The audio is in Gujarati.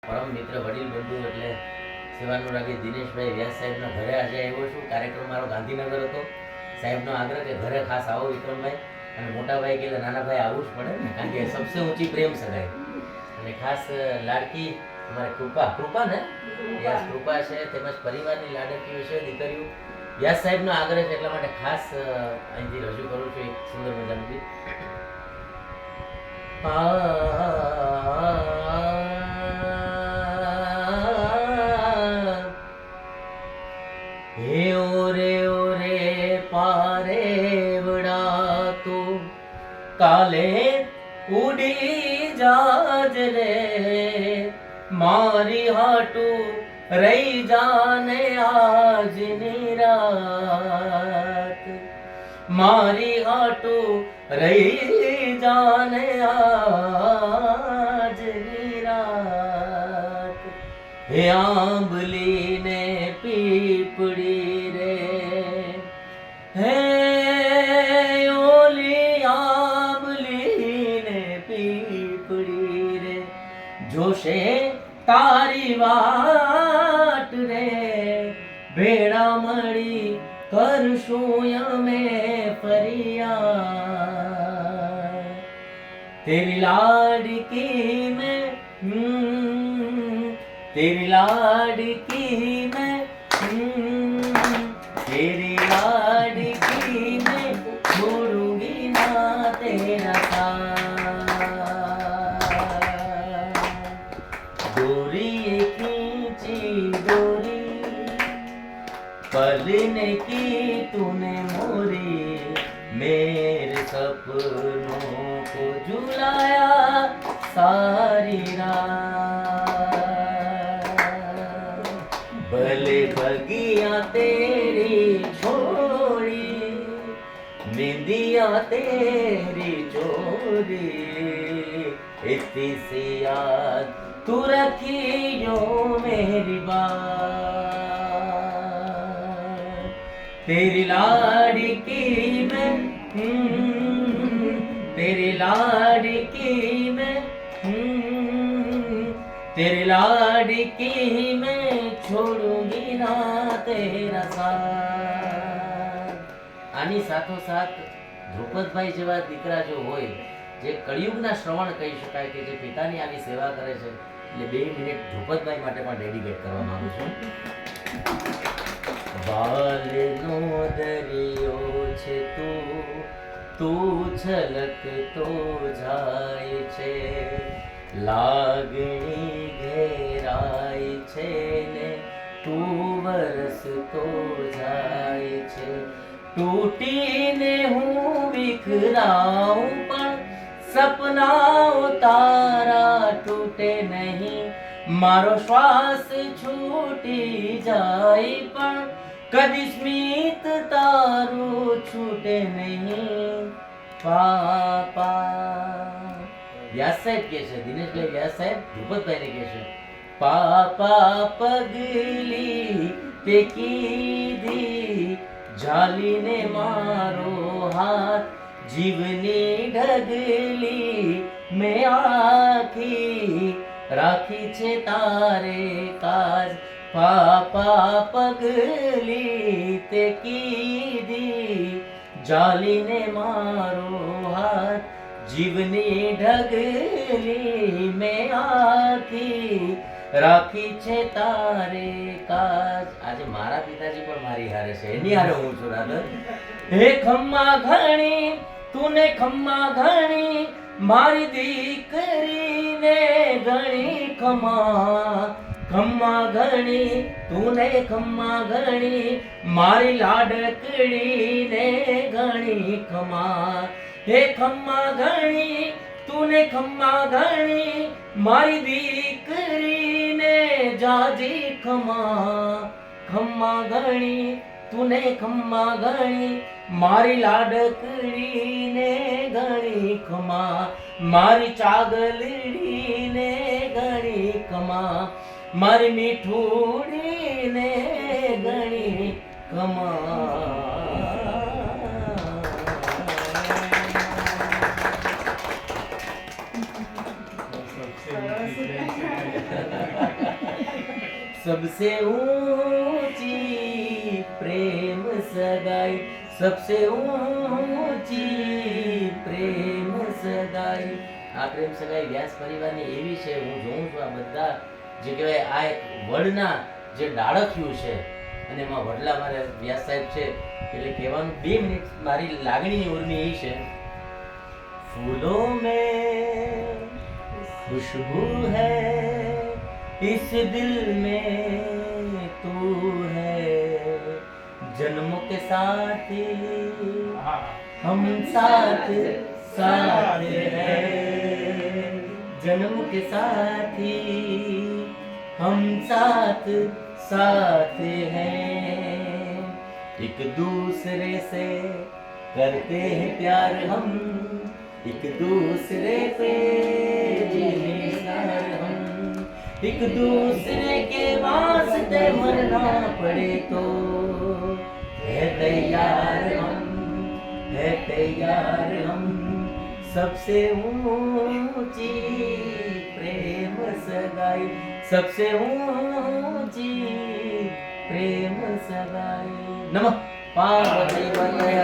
પરમ મિત્ર વડીલ બંધુ એટલે સેવાનુરાગી દિનેશભાઈ વ્યાસ સાહેબના ઘરે આજે આવ્યો છું. કાર્યક્રમ મારો ગાંધીનગર હતો. સાહેબનો આગ્રહ કે ઘરે ખાસ આવો વિક્રમભાઈ, અને મોટા ભાઈ કે નાના ભાઈ આવવું જ પડે ને, કારણ કે સબસે ઊંચી પ્રેમ સગાઈ. અને ખાસ લાડકી અમારે કૃપા ને વ્યાસ કૃપા છે, તેમજ પરિવારની લાડકીઓ છે, દીકરીઓ. વ્યાસ સાહેબનો આગ્રહ છે એટલા માટે ખાસ અહીંથી રજૂ કરું છું એક સુંદર મજાનું ગીત. હે ઓરે ઓરે પારેવડા તું કાલે ઉડી જાજ રે, મારી હાટું રહી જાને આજની રાત, મારી હાટું રહી જાને આજની રાત. હે આંબલી ને પીપળી રે, હે ઓલી આંબલી ને પીપળી રે, જોશે તારી વાટ રે, ભેળા મળી કરશું અમે ફરિયાદ. તેરી લાડકી મેં तेरी लाडकी मैं, तेरी लाडकी मैं छोड़ूंगी ना तेरा साथ. डोरी खींची डोरी पलने की तूने मोरी, मेरे सपनों को झुलाया सारी रात. भले बगिया तेरी छोड़ी, निंदिया तेरी चोरी, इतनी सी याद तू रखी जो मेरी बात. तेरी लाडकी में, तेरी लाडकी में, तेरी लाडकी में छोड़ूंगी ना तेरा साथ. આની સાથોસાથ ધ્રુપદભાઈ જેવા દીકરા જો હોય, જે કળિયુગના શ્રવણ કહી શકાય, કે જે પિતાની આવી સેવા કરે છે, એટલે 2 મિનિટ ધ્રુપદભાઈ માટે પણ ડેડિકેટ કરવા માંગુ છું. બાલનો દરિયો છે તું છલકતો જાય છે, લાગણી ઘેરાય છે ને તું વરસતો જાય છે. તૂટીને હું વિખરાઉં પણ સપનાઓ તારા તૂટે નહીં, મારો શ્વાસ છૂટી જાય પણ કદી સ્મિત તારું છૂટે નહીં પાપા. વ્યાસ સાહેબ કે છે, દિનેશભાઈ વ્યાસ સાહેબ ધ્રુપદભાઈને કે છે, પાપા પગલી તે કીધી જાલીને મારો હાથ, જીવની ઢગલી મેં આખી રાખી છે તારે કાજ. પાપા પગલી તે કીધી જાલીને મારો હાથ, જીવની ઢગલી મેં આખી રાખી છે તારે કાજ. આજે મારા પિતાજી પણ મારી હારે છે, એની હારે હું છું રાધર. હે ખમ્મા ઘણી તુને ખમ્મા ઘણી, મારી દીકરીને ઘણી ખમા. ખમ્મા ઘણી તુને ખમ્મા ઘણી, મારી લાડકડીને ઘણી ખમા. હે ખમ્મા ઘણી તુને ખમ્મા ઘણી, મારી દીકરીને જાજી ખમા. ખમ્મા ઘણી તુને ખમ્મા ઘણી, મારી લાડકડીને ઘણી ખમા. મારી ચાગલડીને ઘણી ખમા, મારી મીઠુડીને ઘણી ખમા. सबसे ऊंची प्रेम सगाई, सबसे ऊंची પ્રેમ સગાઈ. આ પ્રેમ સગાઈ વ્યાસ પરિવારની એવી છે, હું જોઉં છું આ બધા જે કહેવાય આ એક વડના જે ડાળખ્યું છે અને એમાં વડલા મારે વ્યાસ સાહેબ છે એટલે કહેવાનું 2 મિનિટ મારી લાગણીની ઉર્મી એ છે. फूलों में खुशबू है इस दिल में तू है जन्मों के साथ हम साथ साथ हैं जन्म के साथ हम साथ साथ हैं एक दूसरे से करते हैं प्यार हम एक दूसरे पे जिम्मेदार हम एक दूसरे के वास्ते मरना पड़े तो है तैयार हम सबसे ऊंची प्रेम सगाई सबसे ऊंची प्रेम सगाई. नमः पार्वती पतये